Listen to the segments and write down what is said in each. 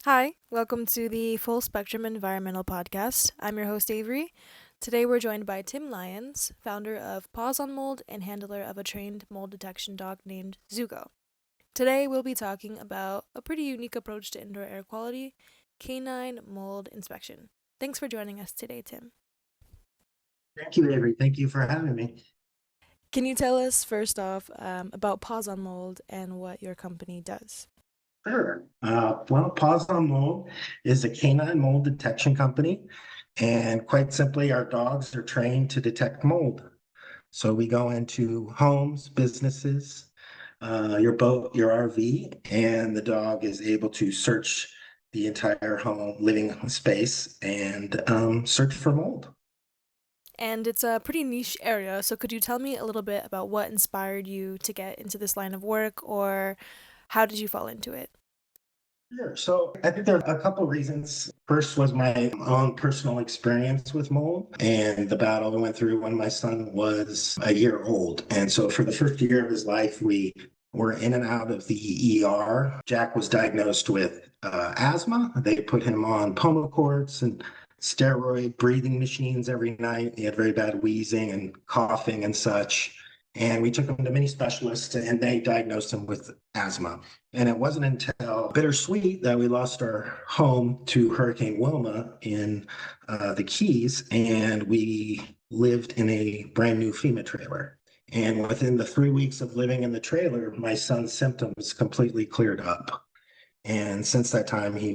Hi, welcome to the Full Spectrum Environmental Podcast. I'm your host, Avery. Today we're joined by Tim Lyons, founder of Paws on Mold and handler of a trained mold detection dog named Zugo. Today we'll be talking about a pretty unique approach to indoor air quality, canine mold inspection. Thanks for joining us today, Tim. Thank you, Avery. Thank you for having me. Can you tell us first off about Paws on Mold and what your company does? Sure. Paws on Mold is a canine mold detection company. And quite simply, our dogs are trained to detect mold. So we go into homes, businesses, your boat, your RV, and the dog is able to search the entire home, living space, and search for mold. And it's a pretty niche area, so could you tell me a little bit about what inspired you to get into this line of work, or how did you fall into it? Sure. So I think there are a couple reasons. First was my own personal experience with mold and the battle I went through when my son was a year old. And so for the first year of his life, we were in and out of the ER. Jack was diagnosed with asthma. They put him on Pulmocords and steroid breathing machines every night. He had very bad wheezing and coughing and such. And we took him to many specialists and they diagnosed him with asthma. And it wasn't until bittersweet that we lost our home to Hurricane Wilma in the Keys, and we lived in a brand new FEMA trailer. And within the 3 weeks of living in the trailer, my son's symptoms completely cleared up. And since that time, he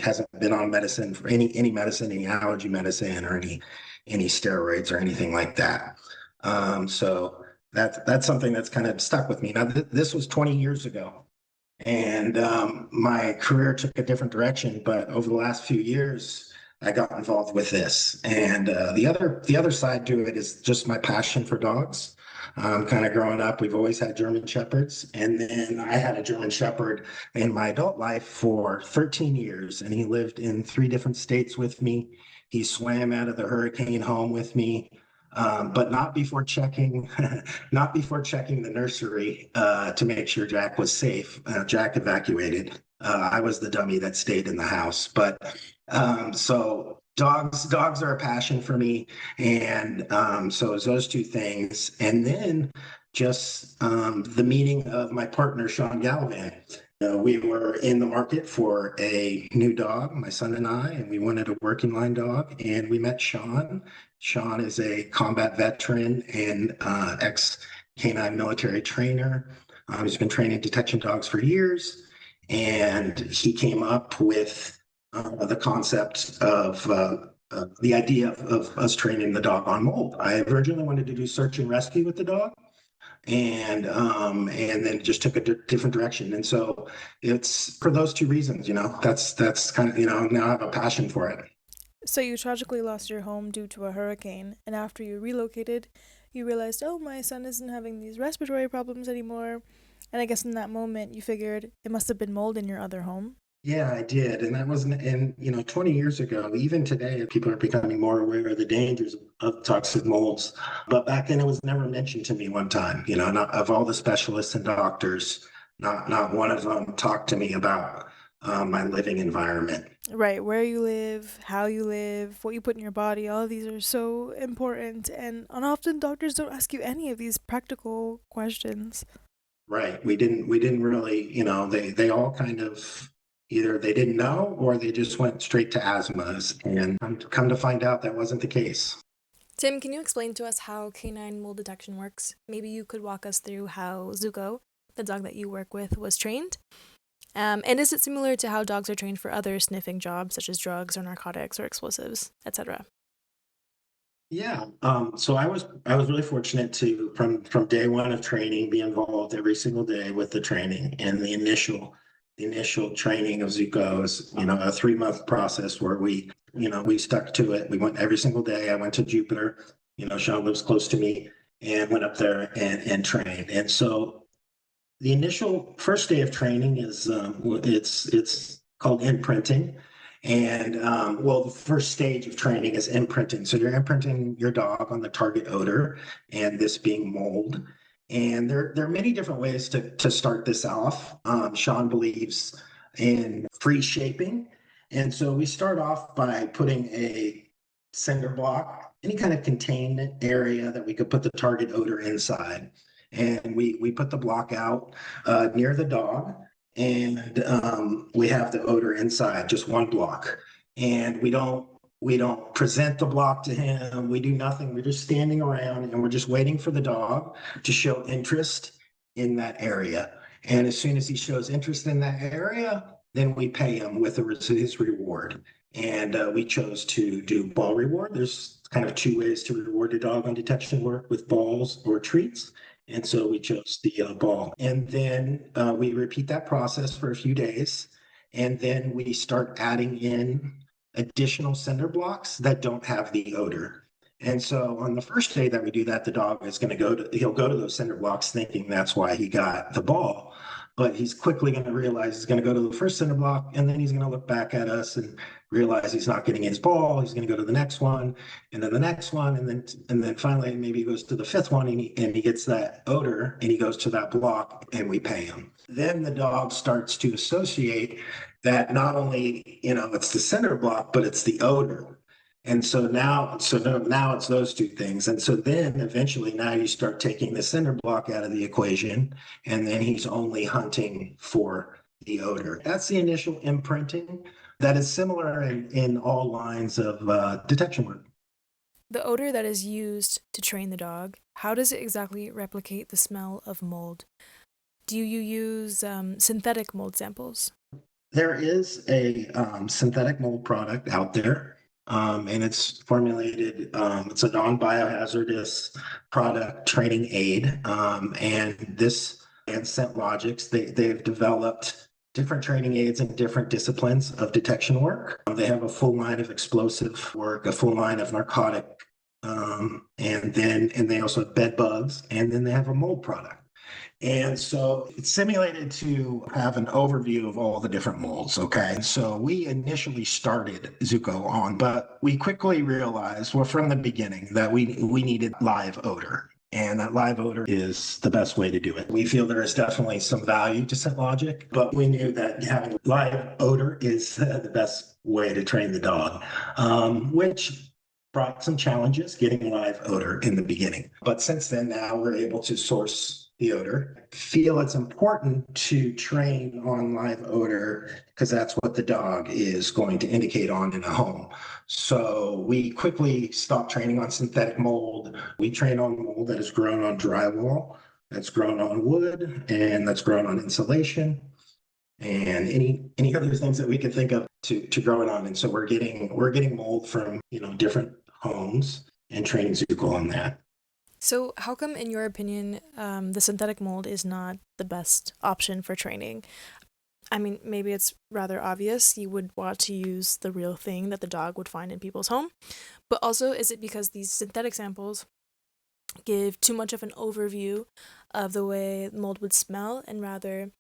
hasn't been on medicine for any medicine, any allergy medicine, or any steroids or anything like that. So that's something that's kind of stuck with me. Now, this was 20 years ago. And my career took a different direction, but over the last few years, I got involved with this. And the other side to it is just my passion for dogs. Kind of growing up, we've always had German Shepherds, and then I had a German Shepherd in my adult life for 13 years, and he lived in 3 different states with me. He swam out of the hurricane home with me. But not before checking, not before checking the nursery to make sure Jack was safe. Jack evacuated. I was the dummy that stayed in the house. But so dogs are a passion for me, and so it's those two things. And then just the meeting of my partner Sean Gallivan. We were in the market for a new dog, my son and we wanted a working line dog, and we met Sean. Sean is a combat veteran and ex canine military trainer. He's been training detection dogs for years, and he came up with the concept of the idea of us training the dog on mold. I originally wanted to do search and rescue with the dog, and then just took a different direction. And so it's for those two reasons, that's kind of, now I have a passion for it. So you tragically lost your home due to a hurricane, and after you relocated, you realized, oh, my son isn't having these respiratory problems anymore. And I guess in that moment, you figured it must have been mold in your other home. Yeah, I did. And that wasn't, and 20 years ago, even today, people are becoming more aware of the dangers of toxic molds. But back then it was never mentioned to me one time, not of all the specialists and doctors, not one of them talked to me about my living environment. Right, where you live, what you put in your body, all of these are so important. And often doctors don't ask you any of these practical questions. Right. We didn't really, they all kind of either they didn't know or they just went straight to asthmas. And come to find out that wasn't the case. Tim, can you explain to us how canine mold detection works? Maybe you could walk us through how Zuko, the dog that you work with, was trained. And is it similar to how dogs are trained for other sniffing jobs, such as drugs or narcotics or explosives, etc.? Yeah. So I was really fortunate to from day one of training be involved every single day with the training and the initial training of Zuko is, a 3 month process where we stuck to it. We went every single day. I went to Jupiter, Sean lives close to me and went up there and trained. And so the initial first day of training is it's called imprinting. And well, the first stage of training is imprinting. So you're imprinting your dog on the target odor, and this being mold. And there are many different ways to start this off. Sean believes in free shaping. And so we start off by putting a cinder block, any kind of containment area that we could put the target odor inside. And we put the block out near the dog, and we have the odor inside, just one block. And we don't present the block to him. We do nothing. We're just standing around and we're just waiting for the dog to show interest in that area. And as soon as he shows interest in that area, then we pay him with his reward. And we chose to do ball reward. There's kind of two ways to reward a dog on detection work, with balls or treats. And so we chose the ball. And then we repeat that process for a few days. And then we start adding in additional cinder blocks that don't have the odor. And so on the first day that we do that, the dog is going to he'll go to those cinder blocks thinking that's why he got the ball. But he's quickly going to realize he's going to go to the first cinder block, and then he's going to look back at us and realize he's not getting his ball. He's going to go to the next one, and then the next one, and then finally maybe he goes to the fifth one, and he gets that odor, and he goes to that block, and we pay him. Then the dog starts to associate that not only it's the cinder block, but it's the odor. And so now it's those two things. And so then eventually now you start taking the cinder block out of the equation, and then he's only hunting for the odor. That's the initial imprinting that is similar in all lines of detection work. The odor that is used to train the dog, how does it exactly replicate the smell of mold? Do you use synthetic mold samples? There is a synthetic mold product out there, and it's formulated. It's a non-biohazardous product training aid, and this and Scent Logics, they've developed different training aids in different disciplines of detection work. They have a full line of explosive work, a full line of narcotic, and they also have bed bugs, and then they have a mold product. And so it's simulated to have an overview of all the different molds. Okay. So we initially started Zuko on, but we quickly realized, well, from the beginning, that we needed live odor. And that live odor is the best way to do it. We feel there is definitely some value to scent logic, but we knew that having live odor is the best way to train the dog, which brought some challenges getting live odor in the beginning. But since then, now we're able to source the odor. Feel it's important to train on live odor because that's what the dog is going to indicate on in a home. So we quickly stopped training on synthetic mold. We train on mold that is grown on drywall, that's grown on wood, and that's grown on insulation, and any other things that we could think of to grow it on. And so we're getting mold from different homes and training Zuko on that. So, how come, in your opinion, the synthetic mold is not the best option for training? I mean, maybe it's rather obvious you would want to use the real thing that the dog would find in people's home, but also, is it because these synthetic samples give too much of an overview of the way mold would smell, and rather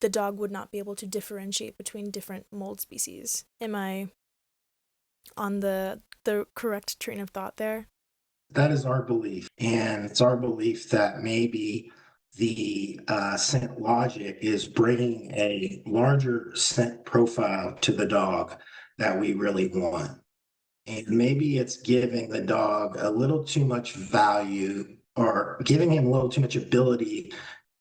the dog would not be able to differentiate between different mold species? Am I on the correct train of thought there? That is our belief. And it's our belief that maybe the scent logic is bringing a larger scent profile to the dog that we really want. And maybe it's giving the dog a little too much value, or giving him a little too much ability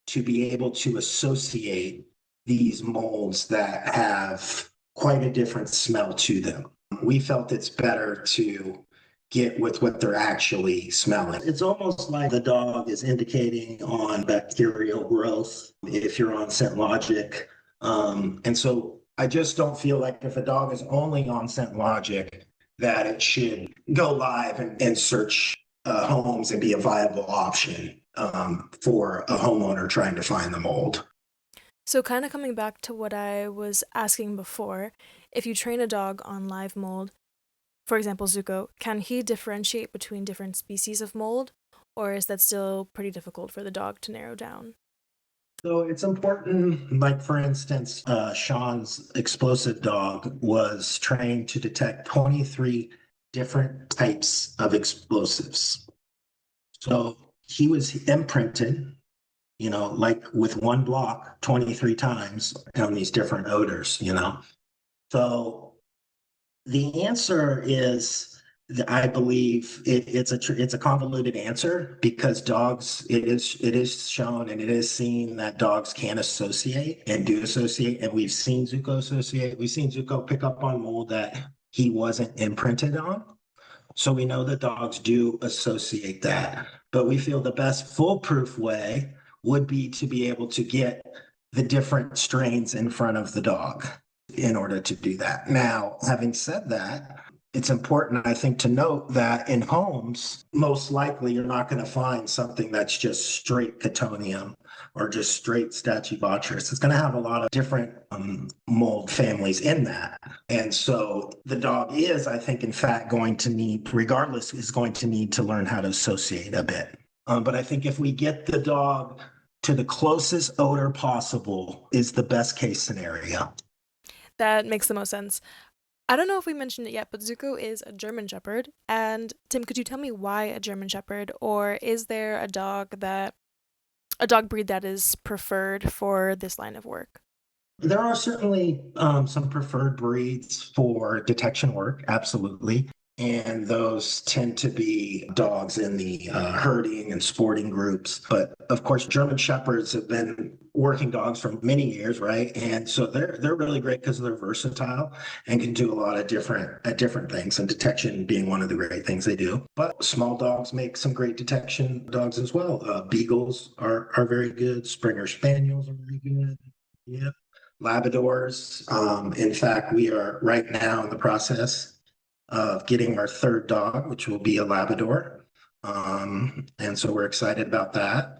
to be able to associate these molds that have quite a different smell to them. We felt it's better to get with what they're actually smelling. It's almost like the dog is indicating on bacterial growth if you're on Scent Logic. And so I just don't feel like if a dog is only on Scent Logic, that it should go live and search homes and be a viable option for a homeowner trying to find the mold. So, kind of coming back to what I was asking before, if you train a dog on live mold, for example, Zuko, can he differentiate between different species of mold, or is that still pretty difficult for the dog to narrow down? So it's important, like for instance, Sean's explosive dog was trained to detect 23 different types of explosives. So he was imprinted like with one block 23 times on these different odors. So the answer is, I believe it's a convoluted answer because dogs, it is shown and it is seen that dogs can associate and do associate, and we've seen Zuko associate. We've seen Zuko pick up on mold that he wasn't imprinted on. So we know that dogs do associate that, but we feel the best foolproof way would be to be able to get the different strains in front of the dog in order to do that. Now, having said that, it's important, I think, to note that in homes, most likely you're not going to find something that's just straight Cottonium or just straight Stachybotrys. It's going to have a lot of different mold families in that. And so the dog is, I think, in fact, going to need, regardless, is going to need to learn how to associate a bit. But I think if we get the dog to the closest odor possible is the best case scenario. That makes the most sense. I don't know if we mentioned it yet, but Zuko is a German Shepherd. And Tim, could you tell me why a German Shepherd, or is there a dog breed that is preferred for this line of work? There are certainly some preferred breeds for detection work, absolutely. And those tend to be dogs in the herding and sporting groups. But of course, German Shepherds have been working dogs for many years, right? And so they're really great because they're versatile and can do a lot of different things, and detection being one of the great things they do. But small dogs make some great detection dogs as well. Beagles are very good. Springer Spaniels are very good. Yeah. Labradors. In fact, we are right now in the process of getting our third dog, which will be a Labrador. And so we're excited about that.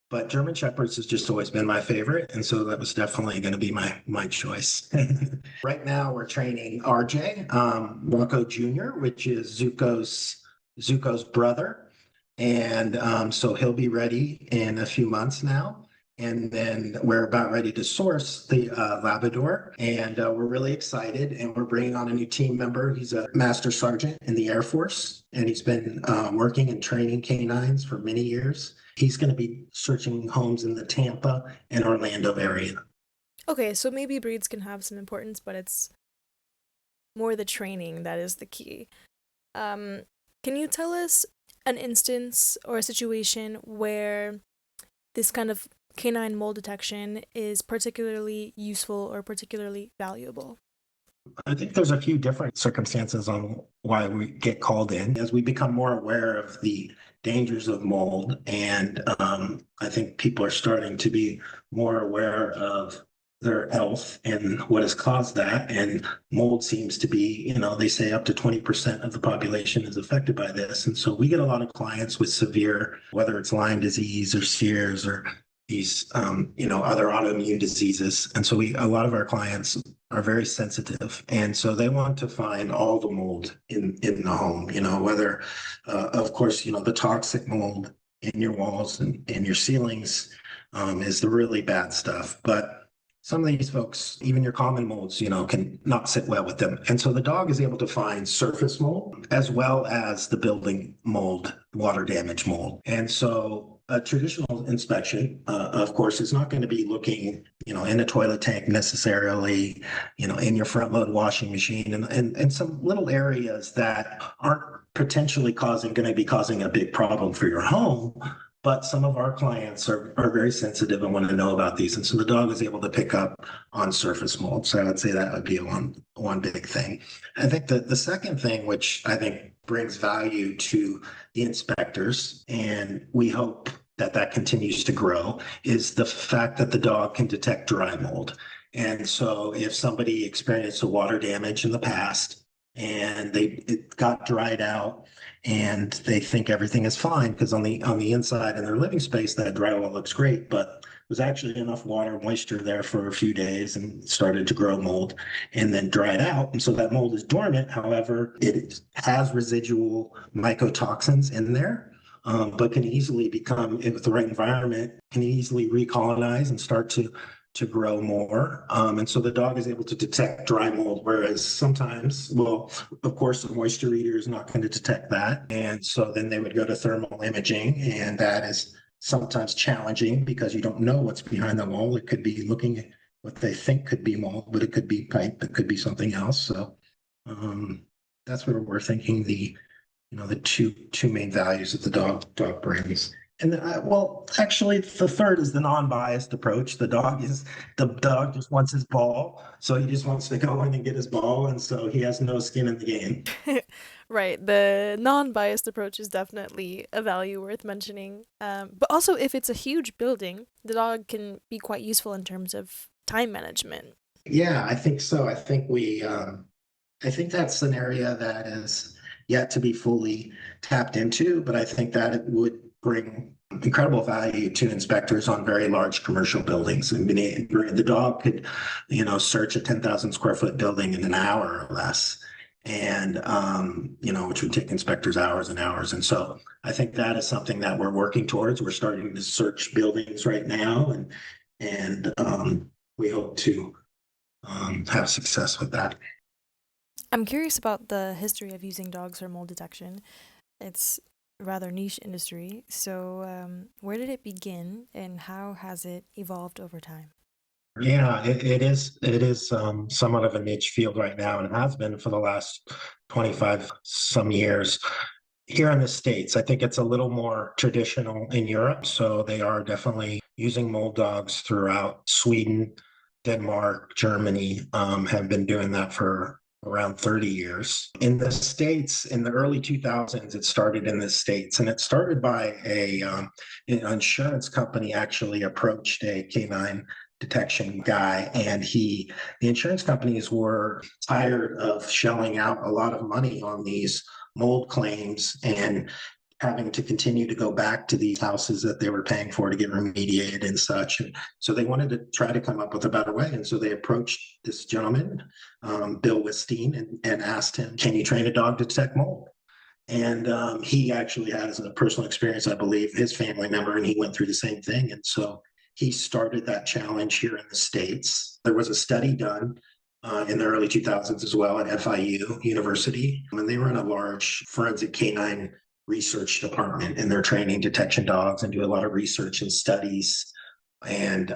But German Shepherds has just always been my favorite, and so that was definitely going to be my choice. Right now, we're training RJ, Rocco Jr., which is Zuko's brother, and so he'll be ready in a few months now. And then we're about ready to source the Labrador, and we're really excited. And we're bringing on a new team member. He's a master sergeant in the Air Force, and he's been working and training canines for many years. He's going to be searching homes in the Tampa and Orlando area. Okay, so maybe breeds can have some importance, but it's more the training that is the key. Can you tell us an instance or a situation where this kind of canine mold detection is particularly useful or particularly valuable? I think there's a few different circumstances on why we get called in as we become more aware of the dangers of mold. And I think people are starting to be more aware of their health and what has caused that. And mold seems to be, they say up to 20% of the population is affected by this. And so we get a lot of clients with severe, whether it's Lyme disease or Sears or these, other autoimmune diseases. And so a lot of our clients are very sensitive. And so they want to find all the mold in the home, whether, of course, the toxic mold in your walls and in your ceilings is the really bad stuff. But some of these folks, even your common molds, can not sit well with them. And so the dog is able to find surface mold as well as the building mold, water damage mold. And so a traditional inspection, of course, is not going to be looking, in a toilet tank necessarily, in your front load washing machine and some little areas that aren't potentially going to be causing a big problem for your home. But some of our clients are very sensitive and want to know about these. And so the dog is able to pick up on surface mold. So I would say that would be one big thing. I think that the second thing, which I think brings value to the inspectors, and we hope that continues to grow, is the fact that the dog can detect dry mold. And so if somebody experienced a water damage in the past and it got dried out, and they think everything is fine because on the inside in their living space that drywall looks great, but was actually enough water moisture there for a few days and started to grow mold and then dried out. And so that mold is dormant. However, it has residual mycotoxins in there, but can easily become, with the right environment, can easily recolonize and start to grow more. And so the dog is able to detect dry mold, whereas sometimes, well, of course, the moisture reader is not going to detect that. And so then they would go to thermal imaging, and that is sometimes challenging because you don't know what's behind the mold. It could be looking at what they think could be mold, but it could be pipe, it could be something else. So um, that's where we're thinking the two main values that the dog brings. And then, well, actually, the third is the non-biased approach. The dog just wants his ball, so he just wants to go in and get his ball, and so he has no skin in the game. Right. The non biased approach is definitely a value worth mentioning. But also, if it's a huge building, the dog can be quite useful in terms of time management. Yeah, I think so. I think that's an area that is yet to be fully tapped into, but I think that it would bring incredible value to inspectors on very large commercial buildings. I mean, the dog could, search a 10,000 square foot building in an hour or less. And, which would take inspectors hours and hours. And so I think that is something that we're working towards. We're starting to search buildings right now, and we hope to have success with that. I'm curious about the history of using dogs for mold detection. It's a rather niche industry. So, where did it begin and how has it evolved over time? Yeah, it is somewhat of a niche field right now, and it has been for the last 25 some years. Here in the States, I think it's a little more traditional in Europe. So they are definitely using mold dogs throughout Sweden, Denmark, Germany, have been doing that for around 30 years. In the States, in the early 2000s, it started in the States, and it started by an insurance company actually approached a canine detection guy, and the insurance companies were tired of shelling out a lot of money on these mold claims and having to continue to go back to these houses that they were paying for to get remediated and such. And so they wanted to try to come up with a better way. And so they approached this gentleman, Bill Wistine, and asked him, "Can you train a dog to detect mold?" And he actually has a personal experience, I believe, his family member, and he went through the same thing. And so he started that challenge here in the States. There was a study done in the early 2000s as well at FIU University, and they run a large forensic canine research department, and they're training detection dogs and do a lot of research and studies and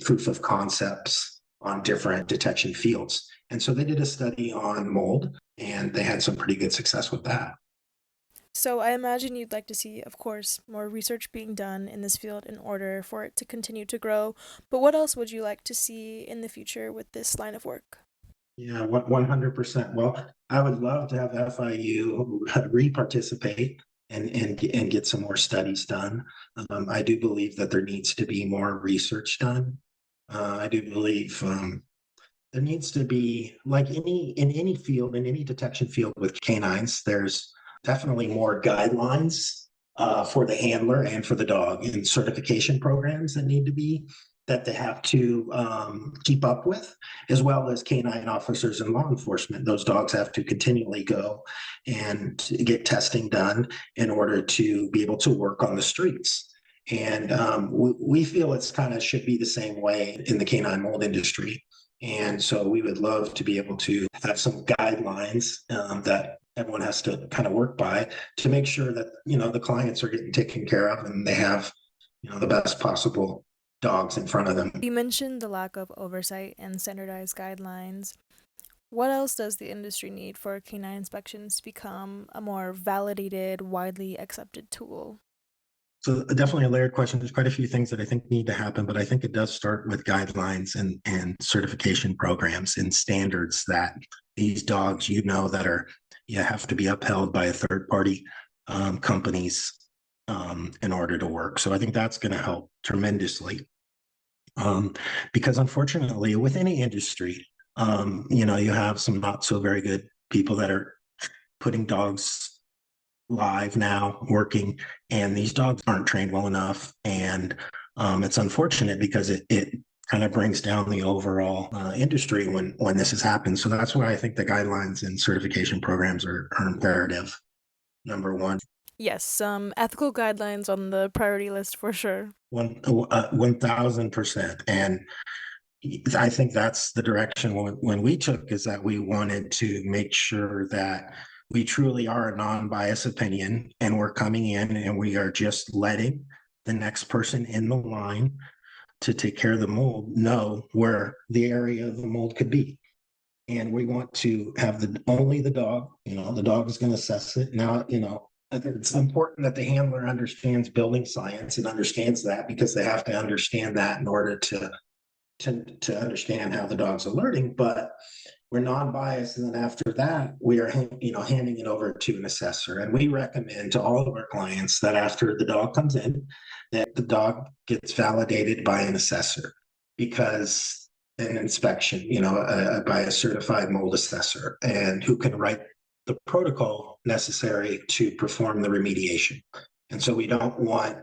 proof of concepts on different detection fields. And so they did a study on mold, and they had some pretty good success with that. So, I imagine you'd like to see, of course, more research being done in this field in order for it to continue to grow. But what else would you like to see in the future with this line of work? Yeah, 100%. Well, I would love to have FIU re-participate and get some more studies done. I do believe that there needs to be more research done. I do believe there needs to be, like any field, in any detection field with canines, there's definitely more guidelines for the handler and for the dog, and certification programs that they have to keep up with, as well as canine officers and law enforcement. Those dogs have to continually go and get testing done in order to be able to work on the streets. And we feel it's kind of should be the same way in the canine mold industry. And so we would love to be able to have some guidelines that everyone has to kind of work by to make sure that, the clients are getting taken care of and they have, the best possible dogs in front of them. You mentioned the lack of oversight and standardized guidelines. What else does the industry need for canine inspections to become a more validated, widely accepted tool? So definitely a layered question. There's quite a few things that I think need to happen, but I think it does start with guidelines and certification programs and standards that these dogs, that are, have to be upheld by a third party companies in order to work. So I think that's going to help tremendously. Because unfortunately, with any industry, you have some not so very good people that are putting dogs live now working, and these dogs aren't trained well enough, and it's unfortunate because it kind of brings down the overall industry when this has happened. So that's why I think the guidelines and certification programs are imperative. Number one. Yes, some ethical guidelines on the priority list for sure. 1000%. And I think that's the direction when we took, is that we wanted to make sure that we truly are a non-biased opinion, and we're coming in and we are just letting the next person in the line to take care of the mold know where the area of the mold could be. And we want to have only the dog, the dog is going to assess it. Now, I think it's important that the handler understands building science and understands that, because they have to understand that in order to understand how the dog's alerting. But we're non-biased, and then after that we are handing it over to an assessor. And we recommend to all of our clients that after the dog comes in, that the dog gets validated by an assessor, because an inspection, by a certified mold assessor, and who can write the protocol necessary to perform the remediation. And so we don't want,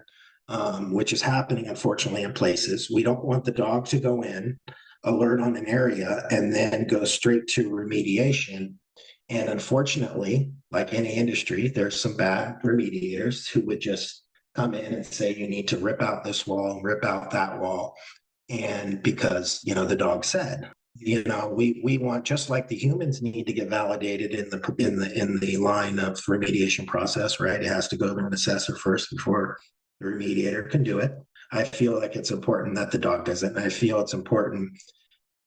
which is happening unfortunately in places, we don't want the dog to go in, alert on an area, and then go straight to remediation. And unfortunately, like any industry, there's some bad remediators who would just come in and say, you need to rip out this wall, rip out that wall. And because, the dog said, we want, just like the humans need to get validated in the line of remediation process, right? It has to go to an assessor first before the remediator can do it. I feel like it's important that the dog does it. And I feel it's important,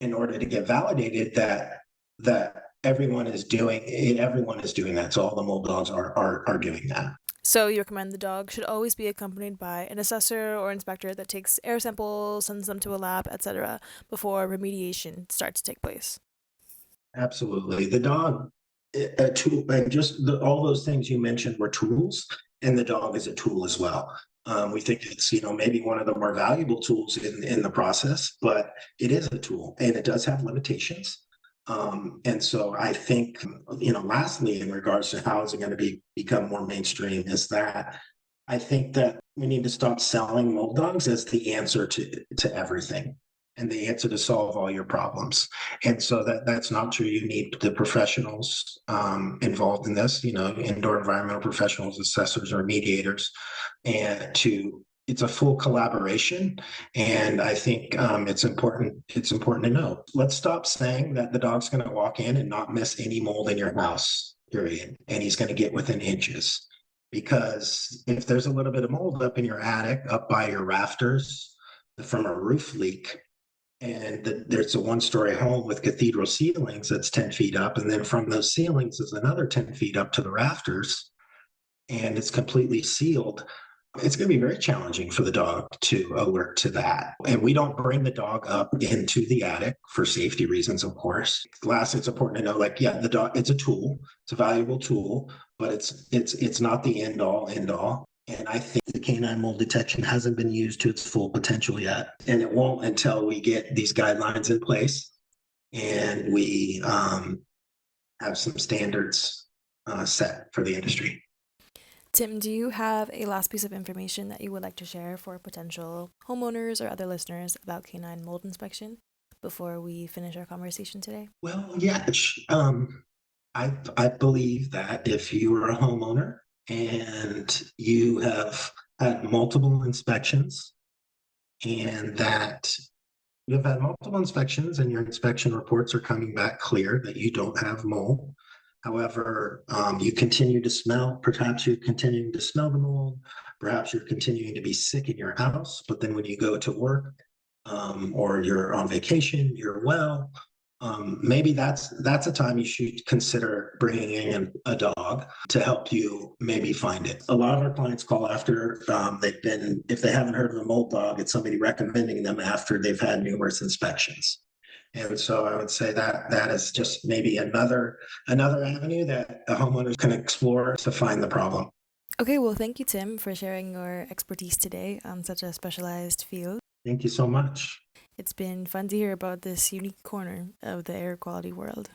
in order to get validated, that everyone is doing that. So all the mold dogs are doing that. So you recommend the dog should always be accompanied by an assessor or inspector that takes air samples, sends them to a lab, etc., before remediation starts to take place. Absolutely. The dog, a tool, and all those things you mentioned were tools, and the dog is a tool as well. We think it's, maybe one of the more valuable tools in the process, but it is a tool, and it does have limitations. And so I think, lastly, in regards to how is it going to become more mainstream, is that I think that we need to stop selling mold dogs as the answer to everything, and the answer to solve all your problems. And so that's not true. You need the professionals involved in this, indoor environmental professionals, assessors, or mediators, and it's a full collaboration. And I think it's important to know. Let's stop saying that the dog's going to walk in and not miss any mold in your house, period, and he's going to get within inches. Because if there's a little bit of mold up in your attic, up by your rafters from a roof leak, and there's a one-story home with cathedral ceilings that's 10 feet up, and then from those ceilings is another 10 feet up to the rafters, and it's completely sealed, it's going to be very challenging for the dog to alert to that. And we don't bring the dog up into the attic for safety reasons, of course. Last, it's important to know, the dog, it's a tool, it's a valuable tool, but it's not the end all. And I think the canine mold detection hasn't been used to its full potential yet. And it won't until we get these guidelines in place and we have some standards set for the industry. Tim, do you have a last piece of information that you would like to share for potential homeowners or other listeners about canine mold inspection before we finish our conversation today? Well, yeah, I believe that if you are a homeowner and you have had multiple inspections, and that you've had multiple inspections and your inspection reports are coming back clear that you don't have mold. However, you continue to smell, perhaps you're continuing to smell the mold, perhaps you're continuing to be sick in your house, but then when you go to work or you're on vacation, you're well, maybe that's a time you should consider bringing in a dog to help you maybe find it. A lot of our clients call after if they haven't heard of a mold dog, it's somebody recommending them after they've had numerous inspections. And so I would say that is just maybe another avenue that a homeowner can explore to find the problem. Okay, well, thank you, Tim, for sharing your expertise today on such a specialized field. Thank you so much. It's been fun to hear about this unique corner of the air quality world.